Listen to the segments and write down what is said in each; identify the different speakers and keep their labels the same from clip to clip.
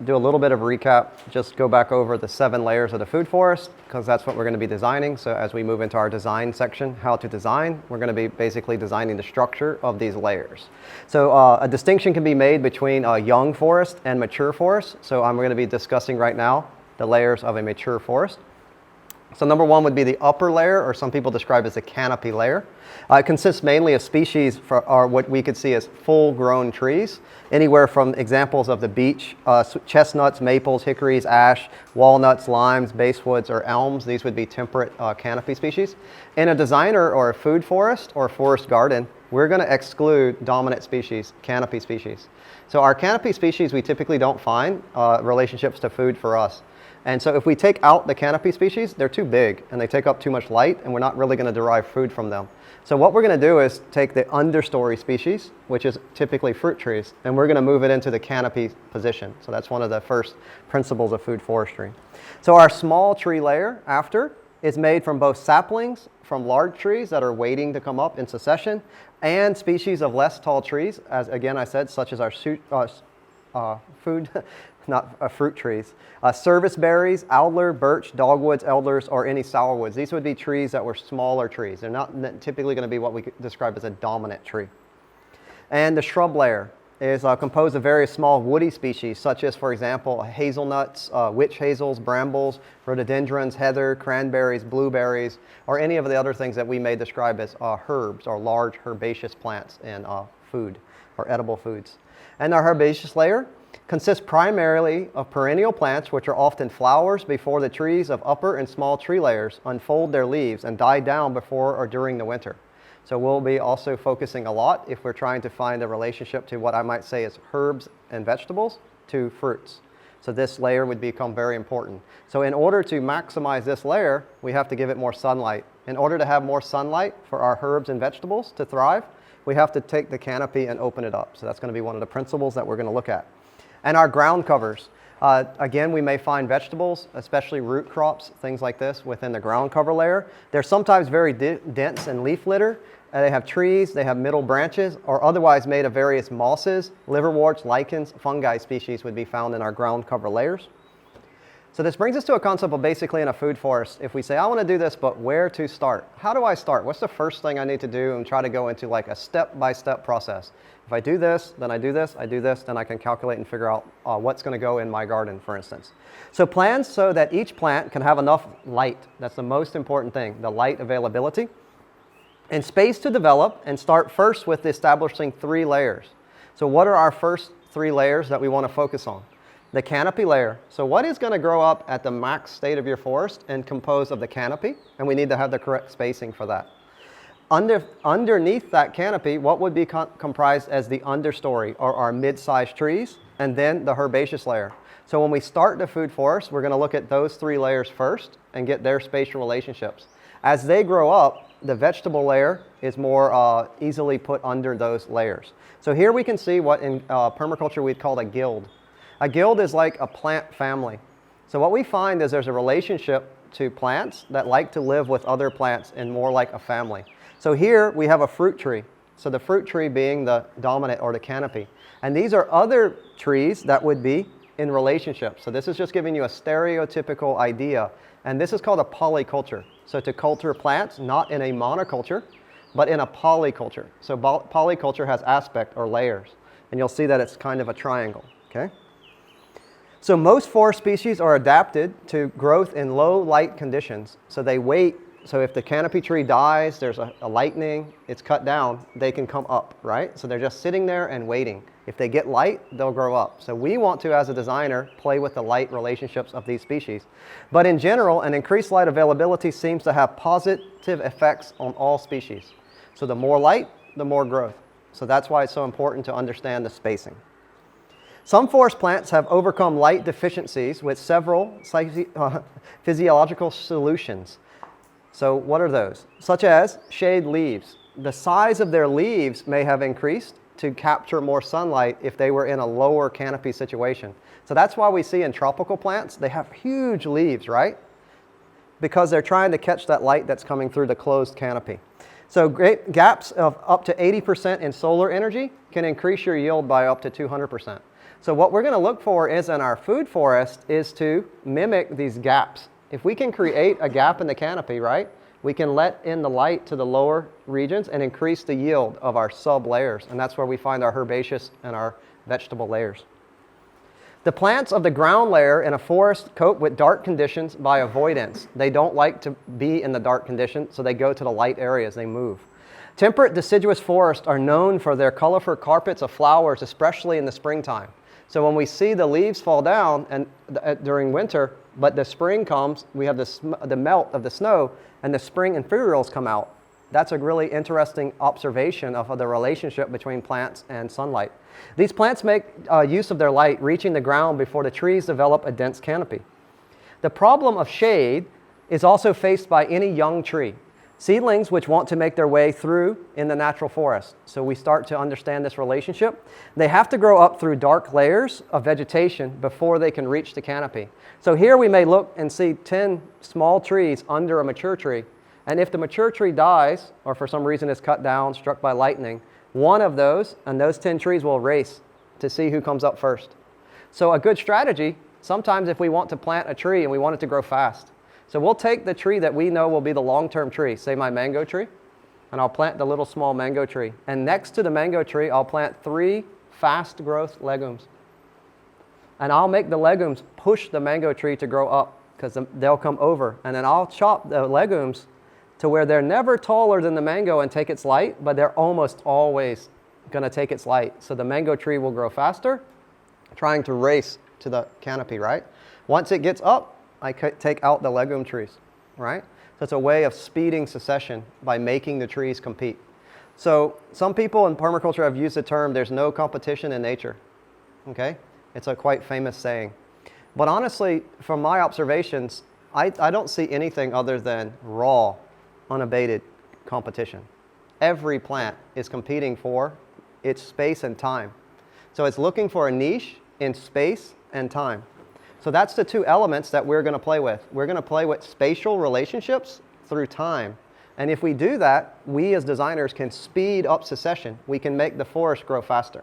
Speaker 1: do a little bit of recap, just go back over the 7 layers of the food forest, because that's what we're going to be designing. So as we move into our design section, how to design, we're going to be basically designing the structure of these layers. So a distinction can be made between a young forest and mature forest. So I'm going to be discussing right now the layers of a mature forest. So number 1 would be the upper layer, or some people describe as the canopy layer. It consists mainly of species or what we could see as full-grown trees, anywhere from examples of the beech, chestnuts, maples, hickories, ash, walnuts, limes, basewoods, or elms. These would be temperate canopy species. In a designer or a food forest or forest garden, we're going to exclude dominant species, canopy species. So our canopy species, we typically don't find relationships to food for us. And so if we take out the canopy species, they're too big and they take up too much light, and we're not really going to derive food from them. So what we're going to do is take the understory species, which is typically fruit trees, and we're going to move it into the canopy position. So that's one of the first principles of food forestry. So our small tree layer after is made from both saplings from large trees that are waiting to come up in succession, and species of less tall trees, as again I said, such as our food not fruit trees. Service berries, alder, birch, dogwoods, elders, or any sourwoods. These would be trees that were smaller trees. They're not typically going to be what we could describe as a dominant tree. And the shrub layer is composed of various small woody species, such as, for example, hazelnuts, witch hazels, brambles, rhododendrons, heather, cranberries, blueberries, or any of the other things that we may describe as herbs or large herbaceous plants in food or edible foods. And our herbaceous layer consists primarily of perennial plants, which are often flowers before the trees of upper and small tree layers unfold their leaves and die down before or during the winter. So we'll be also focusing a lot, if we're trying to find a relationship to what I might say is herbs and vegetables, to fruits. So this layer would become very important. So in order to maximize this layer, we have to give it more sunlight. In order to have more sunlight for our herbs and vegetables to thrive, we have to take the canopy and open it up. So that's going to be one of the principles that we're going to look at. And our ground covers. Again, we may find vegetables, especially root crops, things like this, within the ground cover layer. They're sometimes very dense in leaf litter. They have trees, they have middle branches, or otherwise made of various mosses, liverworts, lichens, fungi species would be found in our ground cover layers. So this brings us to a concept of basically in a food forest. If we say, I want to do this, but where to start? How do I start? What's the first thing I need to do, and try to go into like a step-by-step process? If I do this, then I do this, I do this, then I can calculate and figure out what's going to go in my garden, for instance. So plan so that each plant can have enough light. That's the most important thing, the light availability. And space to develop, and start first with establishing 3 layers. So what are our first 3 layers that we want to focus on? The canopy layer. So what is going to grow up at the max state of your forest and composed of the canopy? And we need to have the correct spacing for that. Underneath that canopy, what would be comprised as the understory, or our mid-sized trees, and then the herbaceous layer. So when we start the food forest, we're going to look at those 3 layers first and get their spatial relationships. As they grow up, the vegetable layer is more easily put under those layers. So here we can see what in permaculture we'd call a guild. A guild is like a plant family. So what we find is there's a relationship to plants that like to live with other plants and more like a family. So here we have a fruit tree. So the fruit tree being the dominant or the canopy. And these are other trees that would be in relationship. So this is just giving you a stereotypical idea. And this is called a polyculture. So to culture plants, not in a monoculture, but in a polyculture. So polyculture has aspect or layers. And you'll see that it's kind of a triangle. Okay? So most forest species are adapted to growth in low light conditions. So they wait. So if the canopy tree dies, there's a lightning, it's cut down, they can come up, right? So they're just sitting there and waiting. If they get light, they'll grow up. So we want to, as a designer, play with the light relationships of these species. But in general, an increased light availability seems to have positive effects on all species. So the more light, the more growth. So that's why it's so important to understand the spacing. Some forest plants have overcome light deficiencies with several physiological solutions. So what are those? Such as shade leaves. The size of their leaves may have increased to capture more sunlight if they were in a lower canopy situation. So that's why we see in tropical plants, they have huge leaves, right? Because they're trying to catch that light that's coming through the closed canopy. So great gaps of up to 80% in solar energy can increase your yield by up to 200%. So what we're going to look for is in our food forest is to mimic these gaps. If we can create a gap in the canopy, right, we can let in the light to the lower regions and increase the yield of our sub-layers. And that's where we find our herbaceous and our vegetable layers. The plants of the ground layer in a forest cope with dark conditions by avoidance. They don't like to be in the dark conditions, so they go to the light areas, they move. Temperate deciduous forests are known for their colorful carpets of flowers, especially in the springtime. So when we see the leaves fall down and during winter, but the spring comes, we have the melt of the snow, and the spring inferiorals come out. That's a really interesting observation of the relationship between plants and sunlight. These plants make use of their light, reaching the ground before the trees develop a dense canopy. The problem of shade is also faced by any young tree. Seedlings which want to make their way through in the natural forest. So we start to understand this relationship. They have to grow up through dark layers of vegetation before they can reach the canopy. So here we may look and see 10 small trees under a mature tree. And if the mature tree dies, or for some reason is cut down, struck by lightning, one of those, and those 10 trees will race to see who comes up first. So a good strategy, sometimes if we want to plant a tree and we want it to grow fast, so we'll take the tree that we know will be the long-term tree, say my mango tree, and I'll plant the little small mango tree. And next to the mango tree, I'll plant 3 fast growth legumes. And I'll make the legumes push the mango tree to grow up because they'll come over. And then I'll chop the legumes to where they're never taller than the mango and take its light, but they're almost always going to take its light. So the mango tree will grow faster, trying to race to the canopy, right? Once it gets up, I take out the legume trees, right? So it's a way of speeding succession by making the trees compete. So some people in permaculture have used the term, there's no competition in nature, okay? It's a quite famous saying. But honestly, from my observations, I don't see anything other than raw, unabated competition. Every plant is competing for its space and time. So it's looking for a niche in space and time. So that's the 2 elements that we're going to play with. We're going to play with spatial relationships through time. And if we do that, we as designers can speed up succession. We can make the forest grow faster.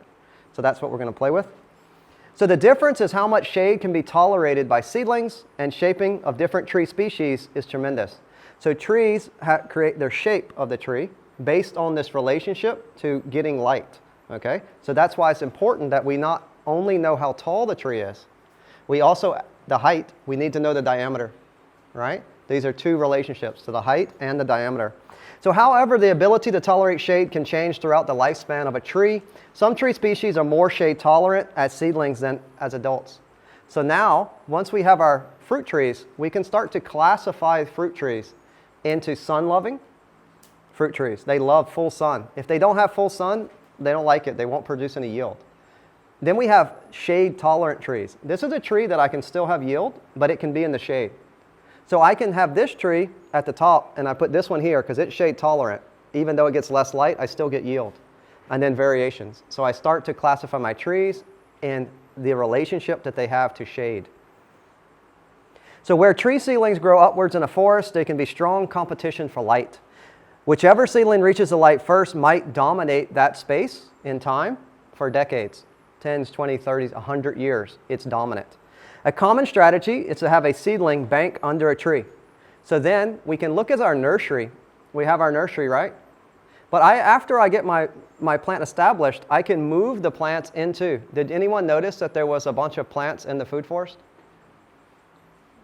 Speaker 1: So that's what we're going to play with. So the difference is how much shade can be tolerated by seedlings, and shaping of different tree species is tremendous. So trees create their shape of the tree based on this relationship to getting light. Okay? So that's why it's important that we not only know how tall the tree is, we also, the height, we need to know the diameter, right? These are 2 relationships, to the height and the diameter. So however, the ability to tolerate shade can change throughout the lifespan of a tree. Some tree species are more shade tolerant as seedlings than as adults. So now, once we have our fruit trees, we can start to classify fruit trees into sun-loving fruit trees. They love full sun. If they don't have full sun, they don't like it. They won't produce any yield. Then we have shade-tolerant trees. This is a tree that I can still have yield, but it can be in the shade. So I can have this tree at the top, and I put this one here because it's shade-tolerant. Even though it gets less light, I still get yield. And then variations. So I start to classify my trees in the relationship that they have to shade. So where tree seedlings grow upwards in a forest, there can be strong competition for light. Whichever seedling reaches the light first might dominate that space in time for decades. 10s, 20, 30s, 100 years, it's dominant. A common strategy is to have a seedling bank under a tree. So then we can look at our nursery. We have our nursery, right? But after I get my plant established, I can move the plants into. Did anyone notice that there was a bunch of plants in the food forest?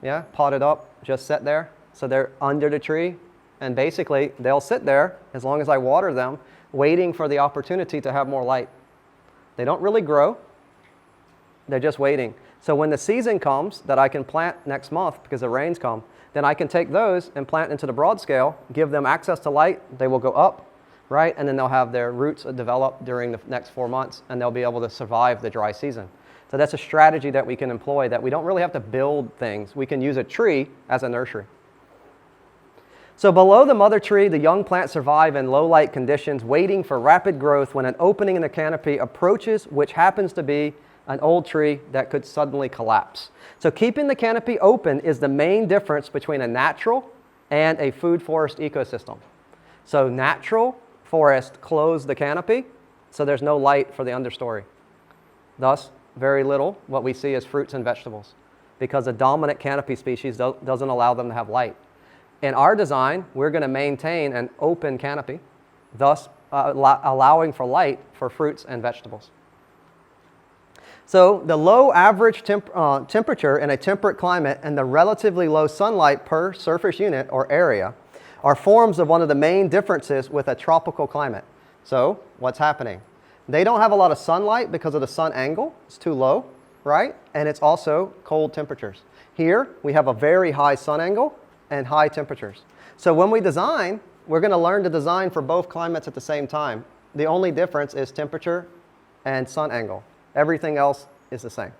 Speaker 1: Yeah, potted up, just sit there. So they're under the tree. And basically, they'll sit there as long as I water them, waiting for the opportunity to have more light. They don't really grow. They're just waiting. So when the season comes that I can plant next month because the rains come, then I can take those and plant into the broad scale, give them access to light. They will go up, right? And then they'll have their roots develop during the next 4 months, and they'll be able to survive the dry season. So that's a strategy that we can employ, that we don't really have to build things. We can use a tree as a nursery. So below the mother tree, the young plants survive in low light conditions, waiting for rapid growth when an opening in the canopy approaches, which happens to be an old tree that could suddenly collapse. So keeping the canopy open is the main difference between a natural and a food forest ecosystem. So natural forests close the canopy, so there's no light for the understory. Thus, very little. What we see is fruits and vegetables because the dominant canopy species doesn't allow them to have light. In our design, we're going to maintain an open canopy, thus allowing for light for fruits and vegetables. So the low average temperature in a temperate climate and the relatively low sunlight per surface unit or area are forms of one of the main differences with a tropical climate. So what's happening? They don't have a lot of sunlight because of the sun angle. It's too low, right? And it's also cold temperatures. Here, we have a very high sun angle and high temperatures. So when we design, we're going to learn to design for both climates at the same time. The only difference is temperature and sun angle. Everything else is the same.